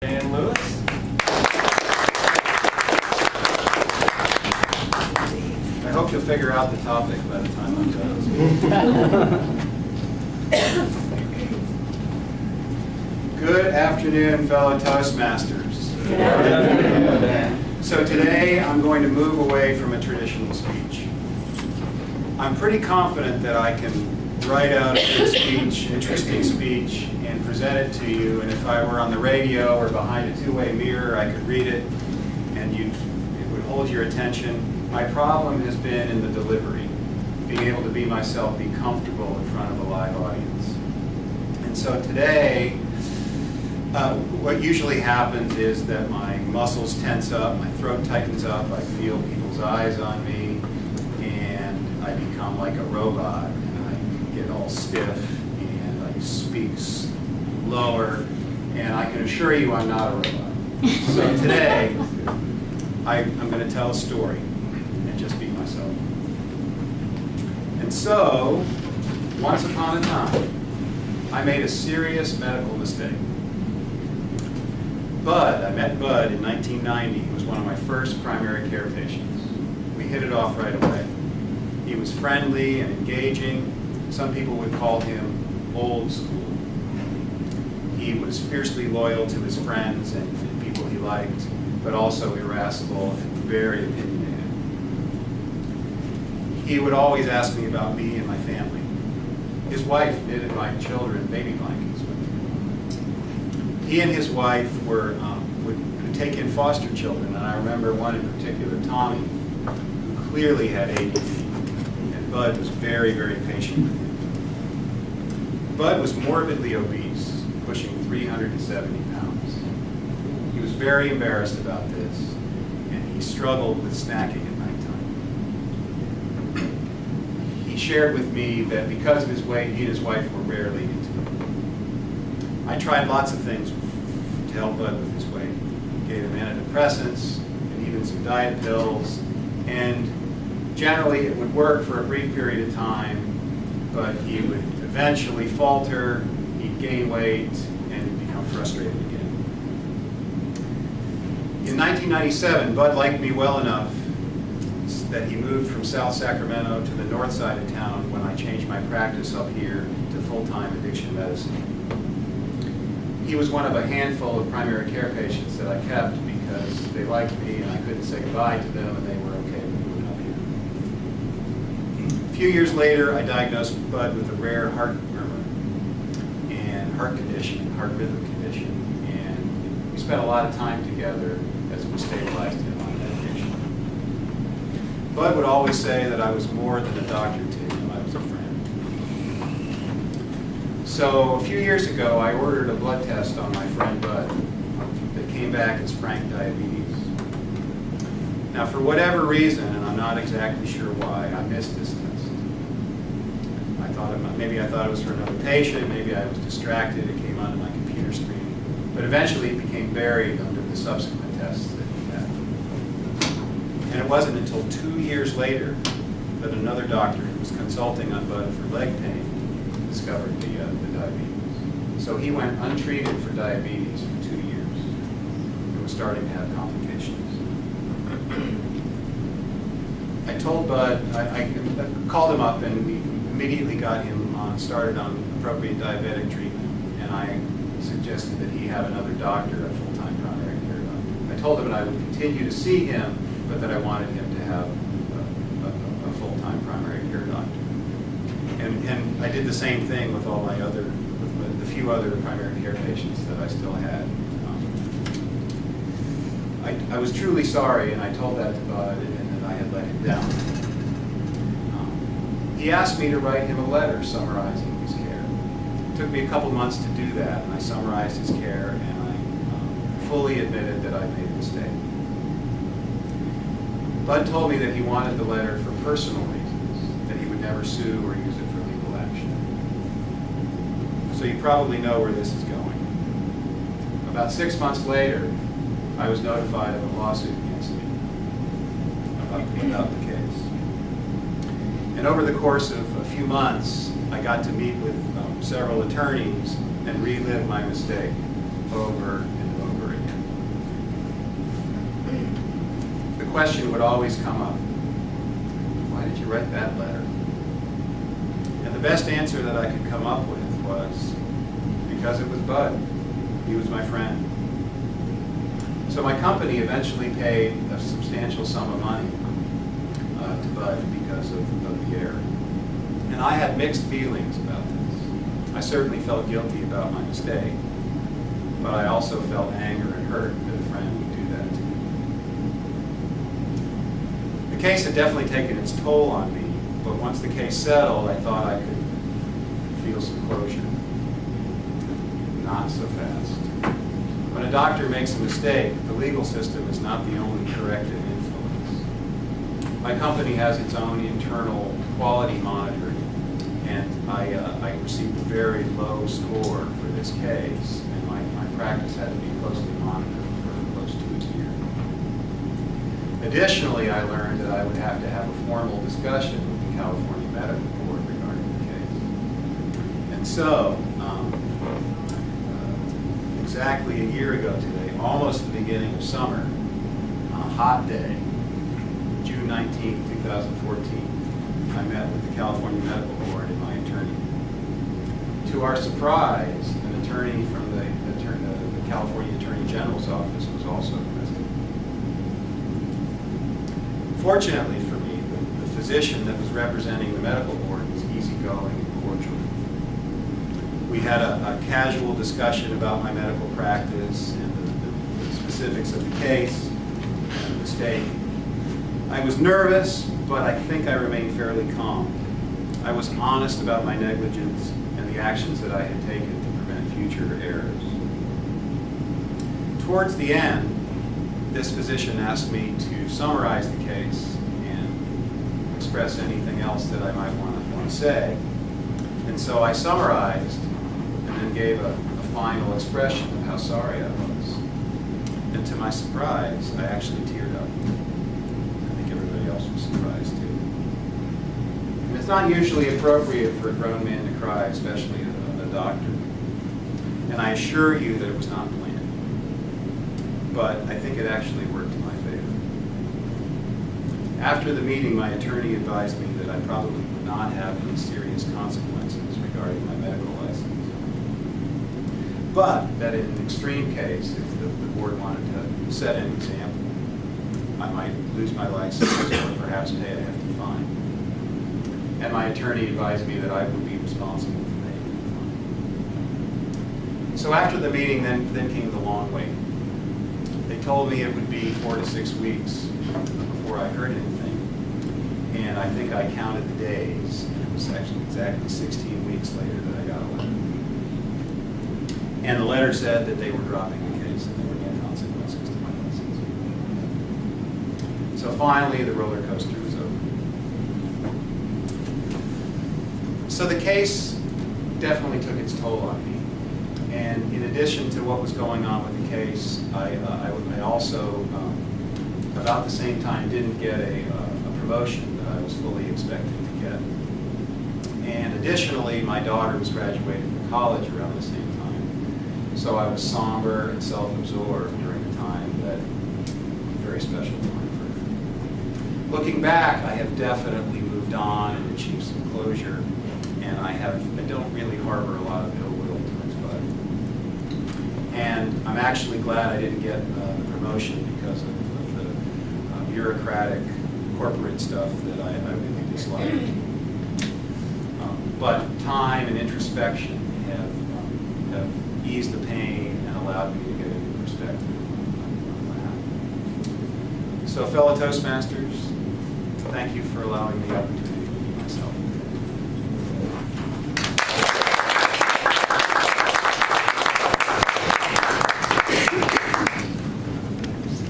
Dan Lewis. I hope you'll figure out the topic by the time I'm done. Good afternoon, fellow Toastmasters. So today I'm going to move away from a traditional speech. I'm pretty confident that I can write out a good speech, interesting speech, and present it to you. And if I were on the radio or behind a two-way mirror, I could read it and it would hold your attention. My problem has been in the delivery, being able to be myself, be comfortable in front of a live audience. And so today, what usually happens is that my muscles tense up, my throat tightens up, I feel people's eyes on me, and I become like a robot. Get all stiff and I speak lower, and I can assure you I'm not a robot. So today I'm going to tell a story and just be myself. And so, once upon a time, I made a serious medical mistake. I met Bud in 1990. He was one of my first primary care patients. We hit it off right away. He was friendly and engaging. Some people would call him old school. He was fiercely loyal to his friends and people he liked, but also irascible and very opinionated. He would always ask me about me and my family. His wife knitted my children baby blankets with me. He and his wife would take in foster children, and I remember one in particular, Tommy, who clearly had ADD. Bud was very, very patient with him. Bud was morbidly obese, pushing 370 pounds. He was very embarrassed about this, and he struggled with snacking at nighttime. He shared with me that because of his weight, he and his wife were rarely intimate. I tried lots of things to help Bud with his weight. Gave him antidepressants and even some diet pills, and generally, it would work for a brief period of time, but he would eventually falter, he'd gain weight, and he'd become frustrated again. In 1997, Bud liked me well enough that he moved from South Sacramento to the north side of town when I changed my practice up here to full-time addiction medicine. He was one of a handful of primary care patients that I kept because they liked me and I couldn't say goodbye to them and they were okay with moving up here. A few years later, I diagnosed Bud with a rare heart murmur and heart rhythm condition, and we spent a lot of time together as we stabilized him on medication. Bud would always say that I was more than a doctor to him, I was a friend. So a few years ago, I ordered a blood test on my friend Bud that came back as frank diabetes. Now, for whatever reason, and I'm not exactly sure why, I missed this test. Maybe I thought it was for another patient, maybe I was distracted, it came onto my computer screen, but eventually it became buried under the subsequent tests that he had. And it wasn't until 2 years later that another doctor who was consulting on Bud for leg pain discovered the diabetes. So he went untreated for diabetes for 2 years and was starting to have complications. I told Bud, I called him up and we immediately got him started on appropriate diabetic treatment, and I suggested that he have another doctor, a full-time primary care doctor. I told him that I would continue to see him, but that I wanted him to have a full-time primary care doctor. And I did the same thing with all my with the few other primary care patients that I still had. I was truly sorry, and I told that to Bud, and that I had let him down. He asked me to write him a letter summarizing his care. It took me a couple months to do that, and I summarized his care, and I fully admitted that I made a mistake. Bud told me that he wanted the letter for personal reasons, that he would never sue or use it for legal action. So you probably know where this is going. About 6 months later, I was notified of a lawsuit against me about the case. And over the course of a few months, I got to meet with several attorneys and relive my mistake over and over question would always come up: why did you write that letter? And the best answer that I could come up with was, because it was Bud. He was my friend. So my company eventually paid a substantial sum of money to Bud because of the error. And I had mixed feelings about this. I certainly felt guilty about my mistake, but I also felt anger and hurt that a friend would do that to me. The case had definitely taken its toll on me, but once the case settled, I thought I could feel some closure. Not so fast. When a doctor makes a mistake, the legal system is not the only corrective influence. My company has its own internal quality monitoring, and I received a very low score for this case, and my practice had to be closely monitored for close to a year. Additionally, I learned that I would have to have a formal discussion with the California Medical Board regarding the case. And so, exactly a year ago today, almost the beginning of summer, on a hot day, June 19, 2014, I met with the California Medical Board and my attorney. To our surprise, an attorney from the California Attorney General's office was also present. Fortunately for me, the physician that was representing the medical board was easygoing and cordial. We had a casual discussion about my medical practice and the specifics of the case and the mistake. I was nervous, but I think I remained fairly calm. I was honest about my negligence and the actions that I had taken to prevent future errors. Towards the end, this physician asked me to summarize the case and express anything else that I might want to say. And so I summarized and then gave a final expression of how sorry I was. And to my surprise, I actually teared up. I think everybody else was surprised too. And it's not usually appropriate for a grown man to cry, especially a doctor. And I assure you that it was not planned. But I think it actually worked in my favor. After the meeting, my attorney advised me that I probably would not have any serious consequences regarding my medical license. But that in an extreme case, if the board wanted to set an example, I might lose my license or perhaps pay a hefty fine. And my attorney advised me that I would be responsible for paying the fine. So after the meeting, then came the long wait. They told me it would be 4 to 6 weeks before I heard anything. And I think I counted the days, and it was actually exactly 16 weeks later that I got a letter. And the letter said that they were dropping the case and there were no consequences to my license. So finally, the roller coaster was over. So the case definitely took its toll on me. And in addition to what was going on with the case, I also, about the same time, didn't get a promotion that I was fully expecting to get. And additionally, my daughter was graduating from college around the same time. So I was somber and self-absorbed during a time that was a very special time for her. Looking back, I have definitely moved on and achieved some closure, and I don't really harbor a lot of ill will towards Bud. And I'm actually glad I didn't get the promotion because of the bureaucratic corporate stuff that I really disliked. But time and introspection have eased the pain and allowed me to get a new perspective on what happened. So fellow Toastmasters, thank you for allowing me the opportunity